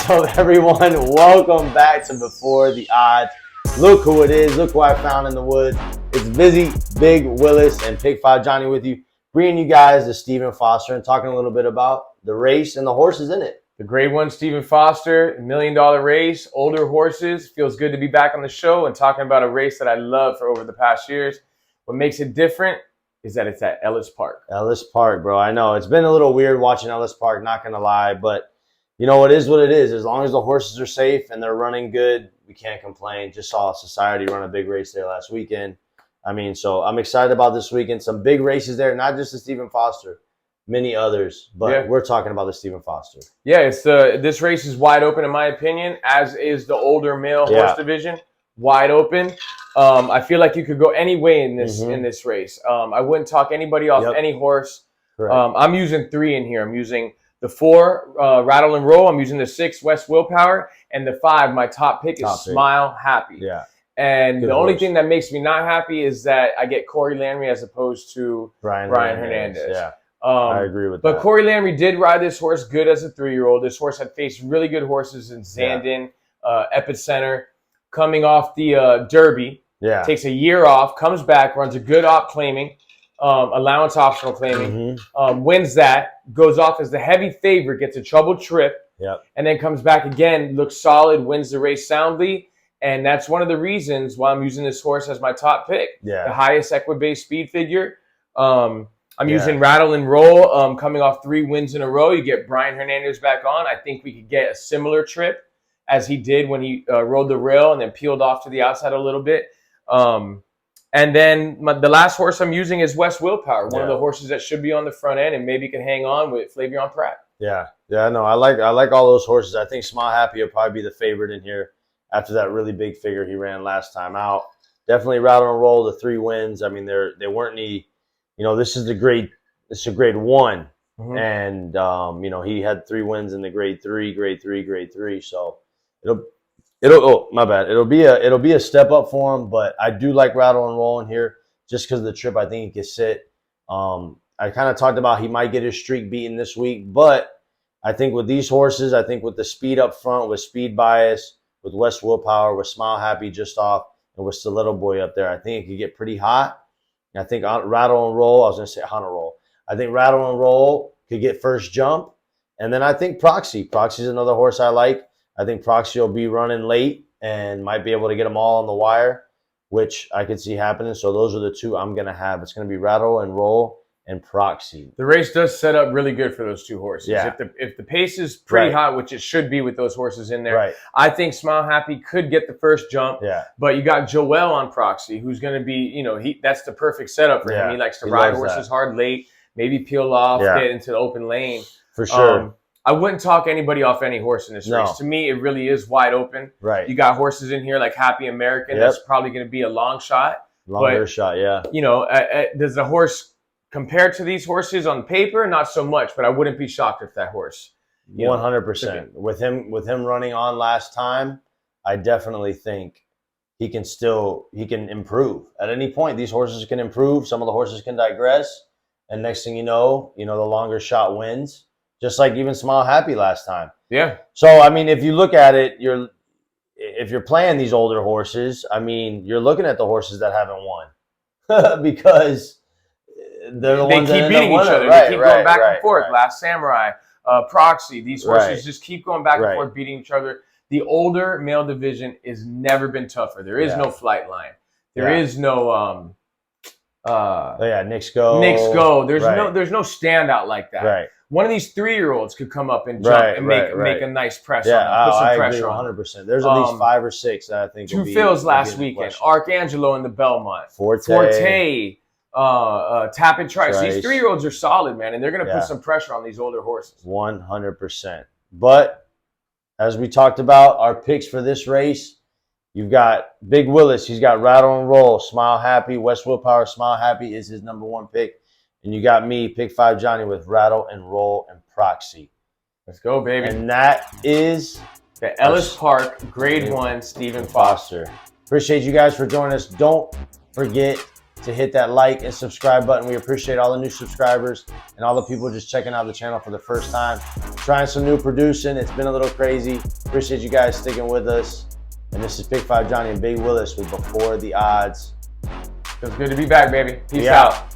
What's up, everyone? Welcome back to Before the Odds. Look who it is. Look who I found in the woods. It's Busy, Big Willis, and Pick 5 Johnny with you, bringing you guys the Stephen Foster and talking a little bit about the race and the horses in it. The grade one Stephen Foster, $1 million race, older horses. Feels good to be back on the show and talking about a race that I love for over the past years. What makes it different is that it's at Ellis Park. Ellis Park, bro. I know. It's been a little weird watching Ellis Park, not going to lie, but you know, it is what it is. As long as the horses are safe and they're running good, we can't complain. Just saw Society run a big race there last weekend. I mean, so I'm excited about this weekend. Some big races there, not just the Stephen Foster, many others, but we're talking about the Stephen Foster. Yeah, it's this race is wide open in my opinion, as is the older male horse division, wide open. I feel like you could go any way in this race. I wouldn't talk anybody off any horse. I'm using 3 in here. I'm using the 4, Rattle and Roll. I'm using the 6, West Willpower. And the 5, my top pick is Smile Happy. Yeah. And the only thing that makes me not happy is that I get Corey Laramie as opposed to Brian Hernandez. Yeah, I agree with that. But Corey Laramie did ride this horse good as a 3-year-old. This horse had faced really good horses in Zandon, Epicenter, coming off the Derby. Yeah. Takes a year off, comes back, runs a good op claiming. Allowance optional claiming, wins that, goes off as the heavy favorite, gets a troubled trip, and then comes back again, looks solid, wins the race soundly, and that's one of the reasons why I'm using this horse as my top pick. Yeah. The highest equibase speed figure. I'm using Rattle and Roll, coming off 3 wins in a row. You get Brian Hernandez back on. I think we could get a similar trip as he did when he rode the rail and then peeled off to the outside a little bit. And then the last horse I'm using is West Willpower, one of the horses that should be on the front end and maybe can hang on with Flavion Pratt. Yeah, no, I like all those horses. I think Smile Happy will probably be the favorite in here after that really big figure he ran last time out. Definitely Rattle and Roll, the 3 wins. I mean, they weren't any, you know, this is a grade 1. And, you know, he had 3 wins in the grade 3. So It'll be a step up for him, but I do like Rattle and Roll in here just because of the trip. I think he can sit. I kind of talked about he might get his streak beaten this week, but I think with these horses, I think with the speed up front, with Speed Bias, with West Willpower, with Smile Happy just off, and with Stiletto Boy up there, I think it could get pretty hot. And I think Rattle and Roll, I was going to say Hunter Roll. I think Rattle and Roll could get first jump. And then I think Proxy. Proxy's another horse I like. I think Proxy will be running late and might be able to get them all on the wire, which I could see happening. So those are the 2 I'm going to have. It's going to be Rattle and Roll and Proxy. The race does set up really good for those 2 horses. Yeah. If the pace is pretty hot, which it should be with those horses in there, I think Smile Happy could get the first jump. Yeah. But you got Joel on Proxy, who's going to be, you know, that's the perfect setup for him. He likes to ride horses hard late, maybe peel off, get into the open lane. For sure. I wouldn't talk anybody off any horse in this race. To me, it really is wide open. Right. You got horses in here like Happy American. That's probably going to be a long shot. Longer shot, yeah. You know, does the horse compare to these horses on paper? Not so much, but I wouldn't be shocked if that horse. 100%. With him running on last time, I definitely think he can improve. At any point, these horses can improve. Some of the horses can digress. And next thing you know, the longer shot wins. Just like even Smile Happy last time. Yeah. So, I mean, if you look at it, if you're playing these older horses, I mean, you're looking at the horses that haven't won. Because they're the ones that keep beating each other. They keep going back and forth. Last Samurai, Proxy. These horses just keep going back and forth, beating each other. The older male division has never been tougher. There is no flight line. There is no Knicks Go. There's no standout like that. Right. One of these 3-year-olds could come up and jump and make a nice press on them, put some pressure on them. 100%. There's at least 5 or 6 that I think 2 fills last weekend. Archangelo in the Belmont. Forte. Tap and Trice. These 3-year-olds are solid, man, and they're going to put some pressure on these older horses. 100%. But as we talked about, our picks for this race, you've got Big Willis. He's got Rattle and Roll, Smile Happy, West Willpower. Smile Happy is his number 1 pick. And you got me, Pick 5 Johnny, with Rattle and Roll and Proxy. Let's go, baby. And that is the Ellis Park Grade 1 Stephen Foster. Appreciate you guys for joining us. Don't forget to hit that like and subscribe button. We appreciate all the new subscribers and all the people just checking out the channel for the first time. trying some new producing. It's been a little crazy. Appreciate you guys sticking with us. And this is Pick 5 Johnny and Big Willis with Before the Odds. Feels good to be back, baby. Peace Yeah. out.